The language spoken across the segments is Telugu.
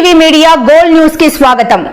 టీవీ మీడియా గోల్డ్ న్యూస్ కి స్వాగతం.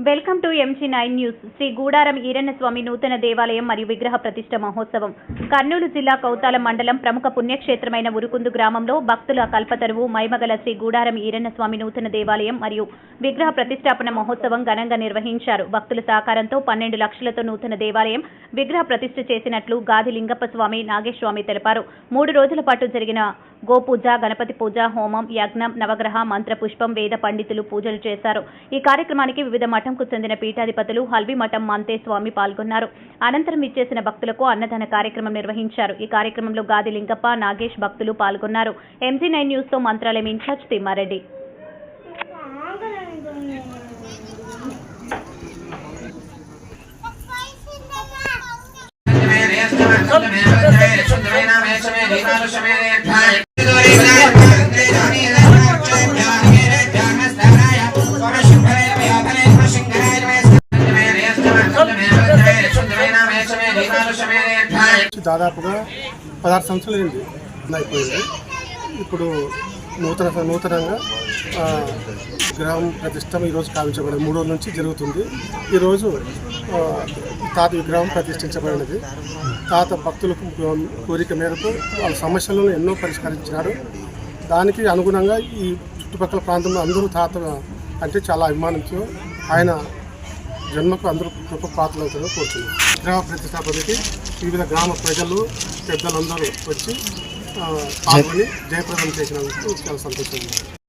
Welcome to MC9 news. Shri Gudaram Eeranna Swami నూతన దేవాలయం మరియు విగ్రహ ప్రతిష్ఠ మహోత్సవం కర్నూలు జిల్లా కౌతాల మండలం ప్రముఖ పుణ్యక్షేత్రమైన ఉరుకుందు గ్రామంలో భక్తుల కల్పతరువు మైమగల శ్రీ గూడారం ఈరన్న స్వామి నూతన దేవాలయం మరియు విగ్రహ ప్రతిష్టాపన మహోత్సవం ఘనంగా నిర్వహించారు. భక్తుల సహకారంతో 12 లక్షలతో నూతన దేవాలయం విగ్రహ ప్రతిష్ఠ చేసినట్లు గాది లింగప్ప స్వామి నాగేశ్వామి తెలిపారు. 3 రోజుల పాటు జరిగిన గోపూజ, గణపతి పూజ, హోమం, యజ్ఞం, నవగ్రహ మంత్ర పుష్పం, వేద పండితులు పూజలు చేశారు. ఈ కార్యక్రమానికి వివిధ మఠంకు చెందిన పీఠాధిపతులు, హల్వి మఠం మంతే స్వామి పాల్గొన్నారు. అనంతరం ఇచ్చేసిన భక్తులకు అన్నదాన కార్యక్రమం నిర్వహించారు. ఈ కార్యక్రమంలో గాది లింగప్ప, నాగేష్ భక్తులు పాల్గొన్నారు. MC9 న్యూస్ తో మంత్రాలయం ఇన్ఛార్జ్ తిమ్మారెడ్డి. దాదాపుగా 16 సంవత్సరాలు అయిపోయింది. ఇప్పుడు నూతనంగా గ్రామ ప్రతిష్ట ఈరోజు కావించబడింది. 3 రోజుల నుంచి జరుగుతుంది. ఈరోజు తాత విగ్రహం ప్రతిష్ఠించబడినది. తాత భక్తులకు కోరిక మేరకు వాళ్ళ సమస్యలను ఎన్నో పరిష్కరించినారు. దానికి అనుగుణంగా ఈ చుట్టుపక్కల ప్రాంతంలో అందరూ తాత అంటే చాలా అభిమానంతో ఆయన జన్మకు అందరూ గొప్ప పాత్రలవుతారని కోరుతున్నారు. విగ్రహ ప్రతిష్టాపనకి వివిధ గ్రామ ప్రజలు, పెద్దలందరూ వచ్చి పాల్గొని జయప్రదం చేసినందుకు చాలా సంతోషంగా ఉంది.